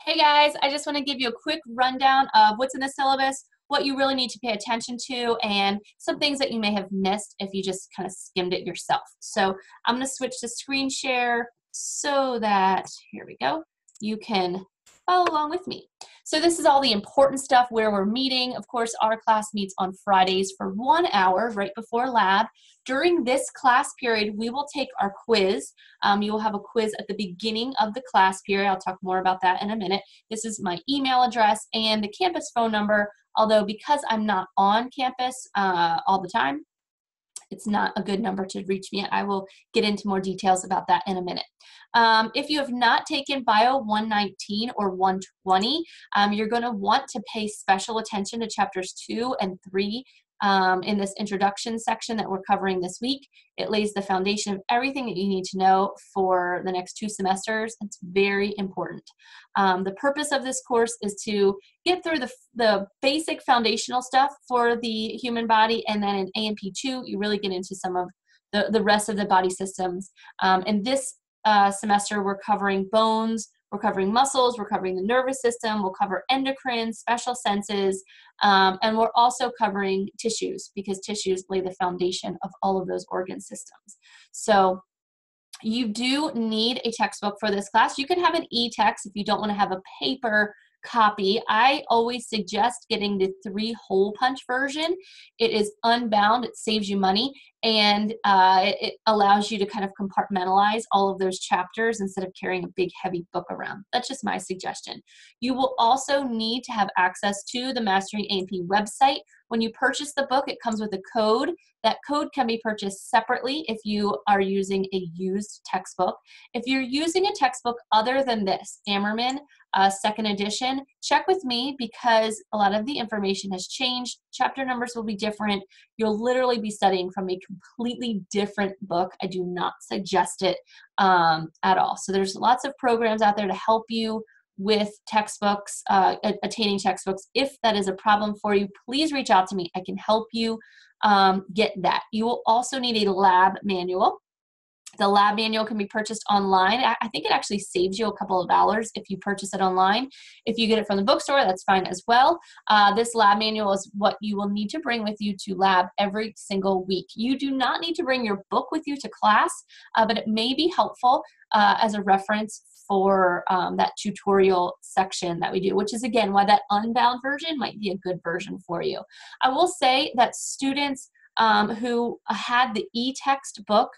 Hey guys, I just want to give you a quick rundown of what's in the syllabus, what you really need to pay attention to, and some things that you may have missed if you just kind of skimmed it yourself. So I'm going to switch to screen share so that, here we go, you can follow along with me. So this is all the important stuff where we're meeting. Of course, our class meets on Fridays for 1 hour right before lab. During this class period, we will take our quiz. You will have a quiz at the beginning of the class period. I'll talk more about that in a minute. This is my email address and the campus phone number, although because I'm not on campus all the time, it's not a good number to reach me at. I will get into more details about that in a minute. If you have not taken Bio 119 or 120, you're going to want to pay special attention to chapters 2 and 3 in this introduction section that we're covering this week. It lays the foundation of everything that you need to know for the next 2 semesters. It's very important. The purpose of this course is to get through the basic foundational stuff for the human body, and then in A&P2, you really get into some of the rest of the body systems. In this semester, we're covering bones, we're covering muscles, we're covering the nervous system, we'll cover endocrine, special senses, and we're also covering tissues because tissues lay the foundation of all of those organ systems. So you do need a textbook for this class. You can have an e-text if you don't want to have a paper copy. I always suggest getting the 3-hole punch version. It is unbound, it saves you money, and it allows you to kind of compartmentalize all of those chapters instead of carrying a big heavy book around. That's just my suggestion. You will also need to have access to the Mastering A&P website. When you purchase the book, it comes with a code. That code can be purchased separately if you are using a used textbook. If you're using a textbook other than this, Ammerman, 2nd edition, check with me because a lot of the information has changed. Chapter numbers will be different. You'll literally be studying from a completely different book. I do not suggest it at all. So there's lots of programs out there to help you with textbooks, attaining textbooks. If that is a problem for you, please reach out to me. I can help you get that. You will also need a lab manual. The lab manual can be purchased online. I think it actually saves you a couple of dollars if you purchase it online. If you get it from the bookstore, that's fine as well. This lab manual is what you will need to bring with you to lab every single week. You do not need to bring your book with you to class, but it may be helpful as a reference for that tutorial section that we do, which is, again, why that unbound version might be a good version for you. I will say that students who had the e-text book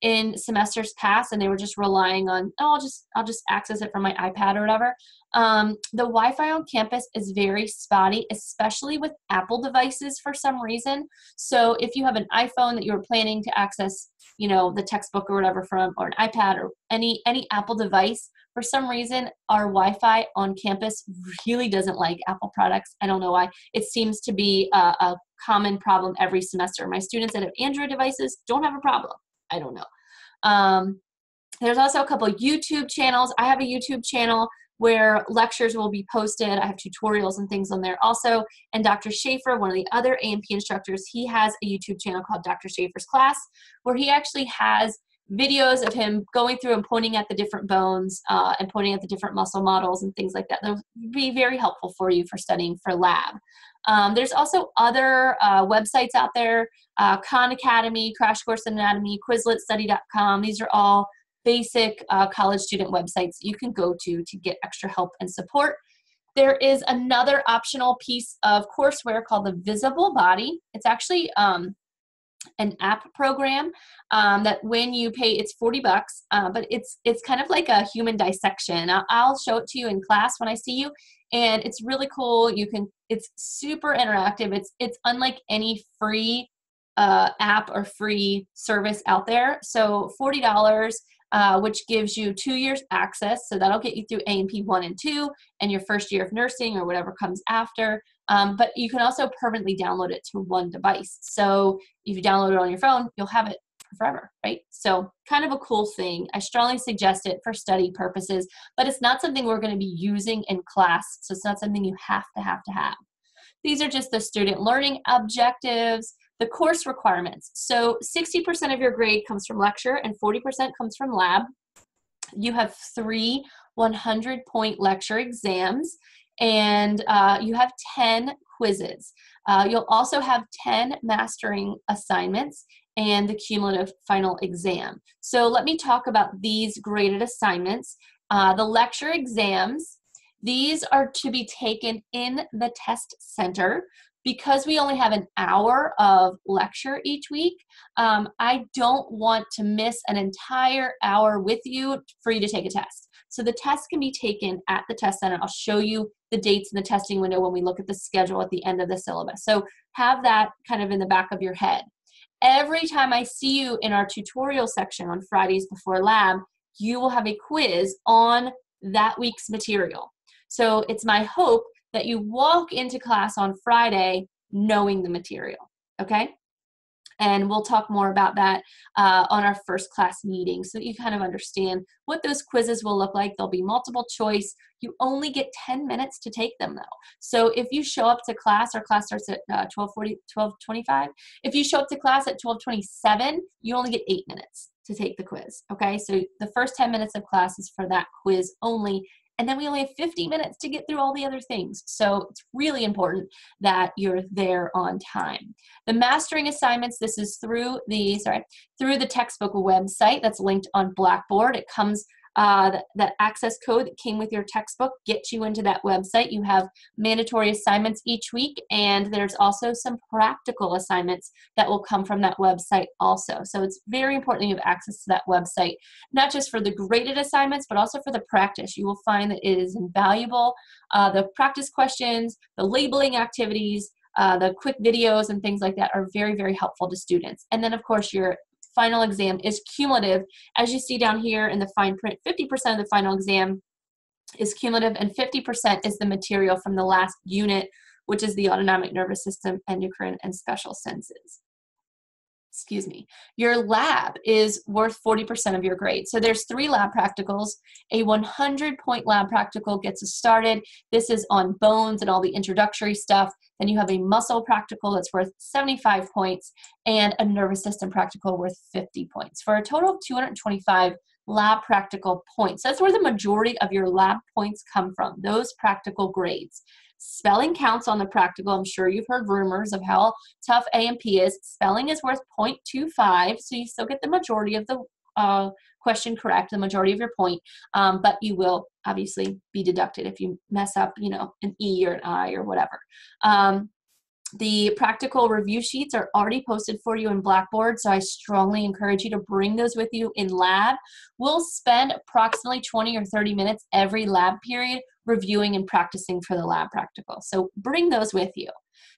in semesters past and they were just relying on, oh, I'll just access it from my iPad or whatever. The Wi-Fi on campus is very spotty, especially with Apple devices for some reason. So if you have an iPhone that you were planning to access, you know, the textbook or whatever from, or an iPad or any Apple device, for some reason, our Wi-Fi on campus really doesn't like Apple products. I don't know why. It seems to be a common problem every semester. My students that have Android devices don't have a problem. I don't know. There's also a couple of YouTube channels. I have a YouTube channel where lectures will be posted. I have tutorials and things on there also. And Dr. Schaefer, one of the other A&P instructors, he has a YouTube channel called Dr. Schaefer's Class, where he actually has videos of him going through and pointing at the different bones and pointing at the different muscle models and things like that. They'll be very helpful for you for studying for lab. There's also other websites out there, Khan Academy, Crash Course Anatomy, QuizletStudy.com. These are all basic college student websites you can go to get extra help and support. There is another optional piece of courseware called the Visible Body. It's actually an app program that when you pay, it's $40, but it's kind of like a human dissection. I'll show it to you in class when I see you, and it's really cool. It's super interactive. It's unlike any free app or free service out there. So $40, which gives you 2 years access. So that'll get you through A&P 1 and 2 and your first year of nursing or whatever comes after. But you can also permanently download it to one device. So if you download it on your phone, you'll have it forever, right? So kind of a cool thing. I strongly suggest it for study purposes, but it's not something we're going to be using in class. So it's not something you have to have. These are just the student learning objectives, the course requirements. So 60% of your grade comes from lecture and 40% comes from lab. You have 3 100-point lecture exams, and you have 10 quizzes. You'll also have 10 mastering assignments and the cumulative final exam. So let me talk about these graded assignments. The lecture exams, these are to be taken in the test center. Because we only have an hour of lecture each week, I don't want to miss an entire hour with you for you to take a test. So the test can be taken at the test center. I'll show you the dates in the testing window when we look at the schedule at the end of the syllabus. So have that kind of in the back of your head. Every time I see you in our tutorial section on Fridays before lab, you will have a quiz on that week's material. So it's my hope that you walk into class on Friday knowing the material, okay? And we'll talk more about that on our first class meeting so that you kind of understand what those quizzes will look like. There'll be multiple choice. You only get 10 minutes to take them though. So if you show up to class, our class starts at 12:25. If you show up to class at 12:27, you only get 8 minutes to take the quiz, okay? So the first 10 minutes of class is for that quiz only. And then we only have 50 minutes to get through all the other things. So it's really important that you're there on time. The mastering assignments, this is through the textbook website that's linked on Blackboard. It comes, that access code that came with your textbook gets you into that website. You have mandatory assignments each week, and there's also some practical assignments that will come from that website also. So it's very important that you have access to that website, not just for the graded assignments, but also for the practice. You will find that it is invaluable. The practice questions, the labeling activities, the quick videos and things like that are very, very helpful to students. And then of course your final exam is cumulative. As you see down here in the fine print, 50% of the final exam is cumulative and 50% is the material from the last unit, which is the autonomic nervous system, endocrine, and special senses. Excuse me. Your lab is worth 40% of your grade. So there's 3 lab practicals. A 100-point lab practical gets us started. This is on bones and all the introductory stuff. Then you have a muscle practical that's worth 75 points and a nervous system practical worth 50 points for a total of 225 lab practical points. That's where the majority of your lab points come from, those practical grades. Spelling counts on the practical. I'm sure you've heard rumors of how tough A&P is. Spelling is worth 0.25, so you still get the majority of the question correct, the majority of your point, but you will obviously be deducted if you mess up, you know, an E or an I or whatever. The practical review sheets are already posted for you in Blackboard, so I strongly encourage you to bring those with you in lab. We'll spend approximately 20 or 30 minutes every lab period reviewing and practicing for the lab practical. So bring those with you.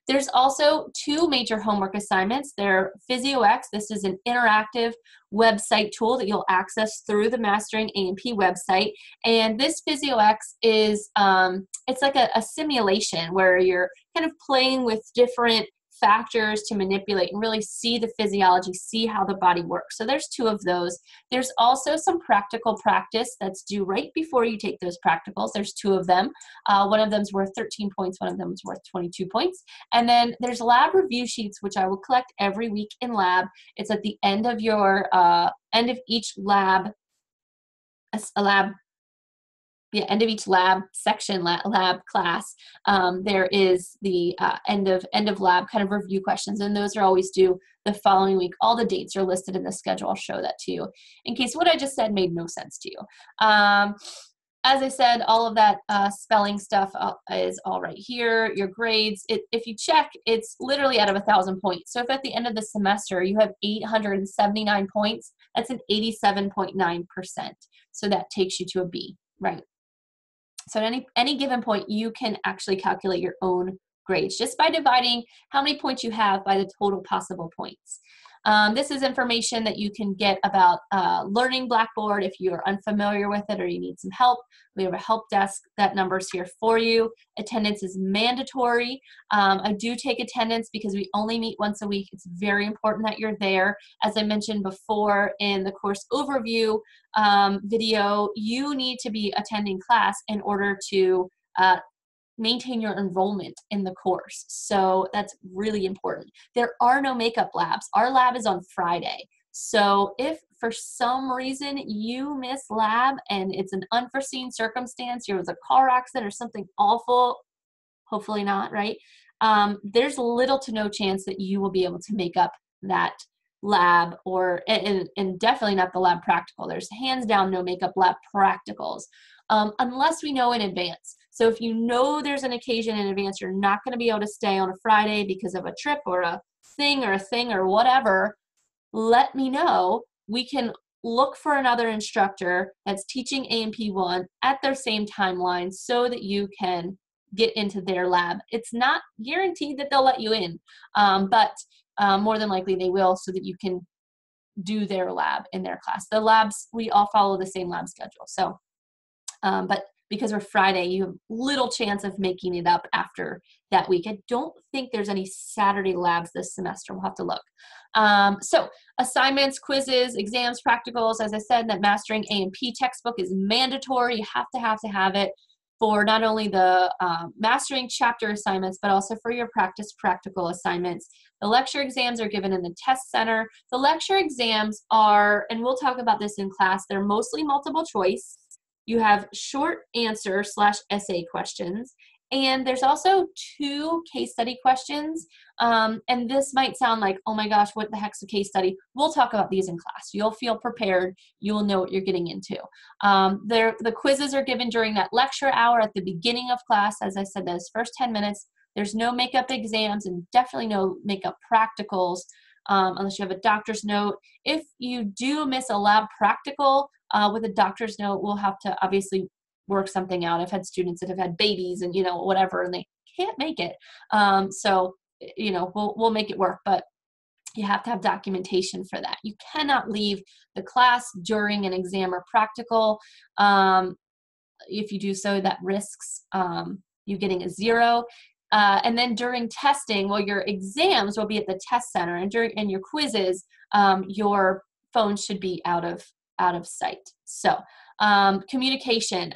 There's also 2 major homework assignments. They're PhysioX. This is an interactive website tool that you'll access through the Mastering A&P website. And this PhysioX is, it's like a simulation where you're kind of playing with different factors to manipulate and really see the physiology, see how the body works. So there's 2 of those. There's also some practical practice that's due right before you take those practicals. There's 2 of them. One of them's worth 13 points, one of them is worth 22 points. And then there's lab review sheets, which I will collect every week in lab. It's at the end of your, end of each lab, end of each lab section, lab class, there is the end of lab kind of review questions, and those are always due the following week. All the dates are listed in the schedule. I'll show that to you in case what I just said made no sense to you. As I said, all of that spelling stuff is all right here. Your grades, if you check, it's literally out of 1,000 points. So if at the end of the semester you have 879 points, that's an 87.9%. So that takes you to a B, right? So at any given point, you can actually calculate your own grades just by dividing how many points you have by the total possible points. This is information that you can get about learning Blackboard if you're unfamiliar with it or you need some help. We have a help desk. That number's here for you. Attendance is mandatory. I do take attendance because we only meet once a week. It's very important that you're there. As I mentioned before in the course overview video, you need to be attending class in order to maintain your enrollment in the course. So that's really important. There are no makeup labs. Our lab is on Friday. So if for some reason you miss lab and it's an unforeseen circumstance, there was a car accident or something awful, hopefully not, right? There's little to no chance that you will be able to make up that lab, or and definitely not the lab practical. There's hands down no makeup lab practicals unless we know in advance. So if you know there's an occasion in advance, you're not going to be able to stay on a Friday because of a trip or a thing or whatever, let me know. We can look for another instructor that's teaching A&P1 at their same timeline so that you can get into their lab. It's not guaranteed that they'll let you in, but more than likely they will, so that you can do their lab in their class. The labs, we all follow the same lab schedule. So, but because we're Friday, you have little chance of making it up after that week. I don't think there's any Saturday labs this semester. We'll have to look. So assignments, quizzes, exams, practicals, as I said, that Mastering A&P textbook is mandatory. You have to have it for not only the Mastering chapter assignments, but also for your practice practical assignments. The lecture exams are given in the test center. The lecture exams are, and we'll talk about this in class, they're mostly multiple choice. You have short answer / essay questions, and there's also 2 case study questions. And this might sound like, oh my gosh, what the heck's a case study? We'll talk about these in class. You'll feel prepared. You will know what you're getting into. The quizzes are given during that lecture hour at the beginning of class. As I said, those first 10 minutes. There's no makeup exams and definitely no makeup practicals unless you have a doctor's note. If you do miss a lab practical with a doctor's note, we'll have to obviously work something out. I've had students that have had babies and, whatever, and they can't make it. So, we'll make it work, but you have to have documentation for that. You cannot leave the class during an exam or practical. If you do so, that risks you getting a 0. And then during testing, well, your exams will be at the test center, and during your quizzes, your phone should be out of sight. So communication,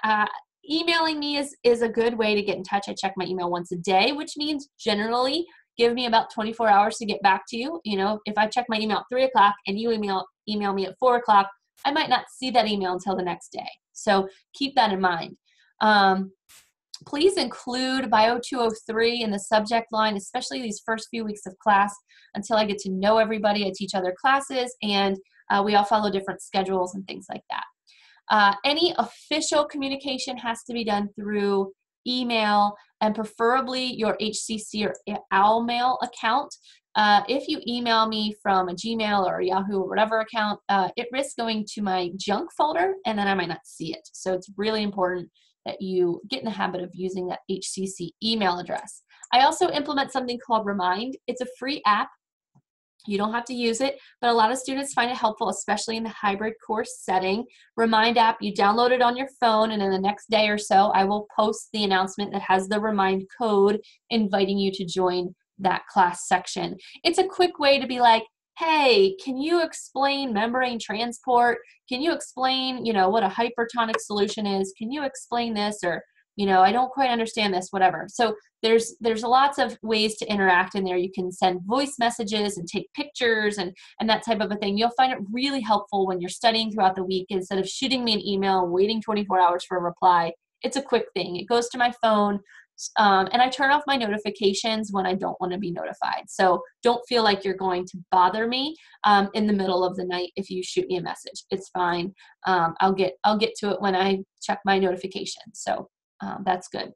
emailing me is a good way to get in touch. I check my email once a day, which means generally give me about 24 hours to get back to you. If I check my email at 3 o'clock and you email me at 4 o'clock, I might not see that email until the next day. So keep that in mind. Please include Bio 203 in the subject line, especially these first few weeks of class until I get to know everybody. I teach other classes, and we all follow different schedules and things like that. Any official communication has to be done through email, and preferably your HCC or OWL mail account. If you email me from a Gmail or a Yahoo or whatever account, it risks going to my junk folder, and then I might not see it. So it's really important that you get in the habit of using that HCC email address. I also implement something called Remind. It's a free app. You don't have to use it, but a lot of students find it helpful, especially in the hybrid course setting. Remind app, you download it on your phone, and in the next day or so, I will post the announcement that has the Remind code inviting you to join that class section. It's a quick way to be like, hey, can you explain membrane transport? Can you explain, what a hypertonic solution is? Can you explain this? Or, I don't quite understand this, whatever. So there's lots of ways to interact in there. You can send voice messages and take pictures and that type of a thing. You'll find it really helpful when you're studying throughout the week. Instead of shooting me an email, waiting 24 hours for a reply, it's a quick thing. It goes to my phone. And I turn off my notifications when I don't want to be notified. So don't feel like you're going to bother me in the middle of the night if you shoot me a message. It's fine. I'll get to it when I check my notifications. So that's good.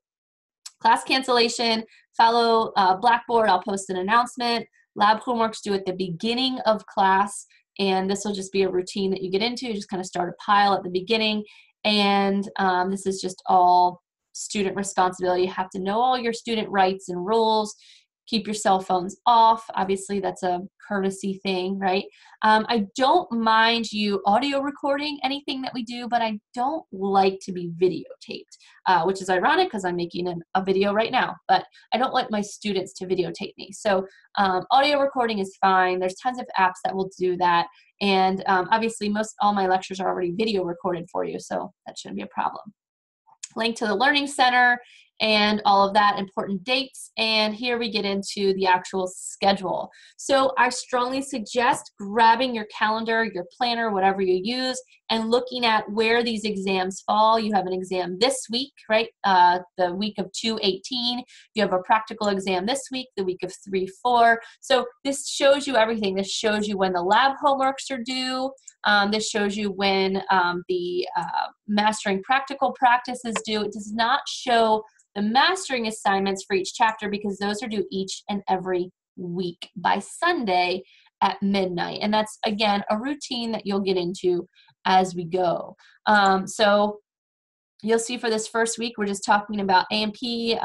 Class cancellation, follow Blackboard. I'll post an announcement. Lab homework's due at the beginning of class, and this will just be a routine that you get into. You just kind of start a pile at the beginning, and this is just all student responsibility. You have to know all your student rights and rules. Keep your cell phones off. Obviously, that's a courtesy thing, right? I don't mind you audio recording anything that we do, but I don't like to be videotaped, which is ironic because I'm making a video right now, but I don't like my students to videotape me. So audio recording is fine. There's tons of apps that will do that. And obviously, all my lectures are already video recorded for you, so that shouldn't be a problem. Link to the Learning Center and all of that, important dates. And here we get into the actual schedule. So I strongly suggest grabbing your calendar, your planner, whatever you use, and looking at where these exams fall. You have an exam this week, right? The week of 2/18. You have a practical exam this week, the week of 3/4. So this shows you everything. This shows you when the lab homeworks are due. This shows you when the mastering practical practice is due. It does not show the mastering assignments for each chapter because those are due each and every week by Sunday at midnight. And that's, again, a routine that you'll get into as we go. So you'll see for this first week, we're just talking about A&P,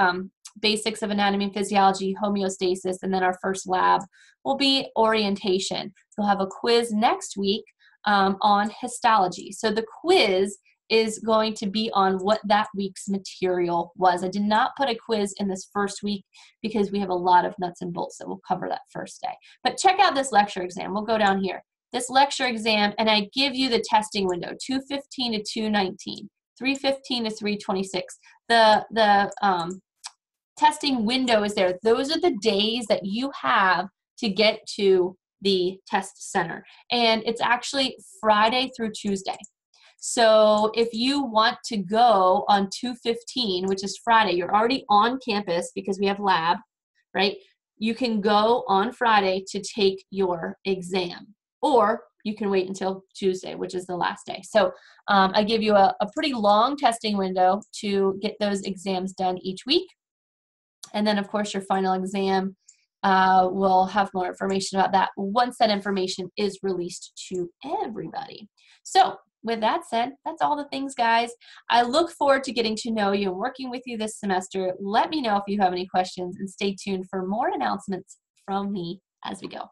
basics of anatomy and physiology, homeostasis, and then our first lab will be orientation. You'll have a quiz next week on histology. So the quiz is going to be on what that week's material was. I did not put a quiz in this first week because we have a lot of nuts and bolts that we'll cover that first day. But check out this lecture exam. We'll go down here. This lecture exam, and I give you the testing window, 2:15 to 2:19, 3:15 to 3:26. The testing window is there. Those are the days that you have to get to the test center. And it's actually Friday through Tuesday. So if you want to go on 2/15, which is Friday, you're already on campus because we have lab, right? You can go on Friday to take your exam, or you can wait until Tuesday, which is the last day. So I give you a pretty long testing window to get those exams done each week. And then, of course, your final exam, we'll have more information about that once that information is released to everybody. So with that said, that's all the things, guys. I look forward to getting to know you and working with you this semester. Let me know if you have any questions, and stay tuned for more announcements from me as we go.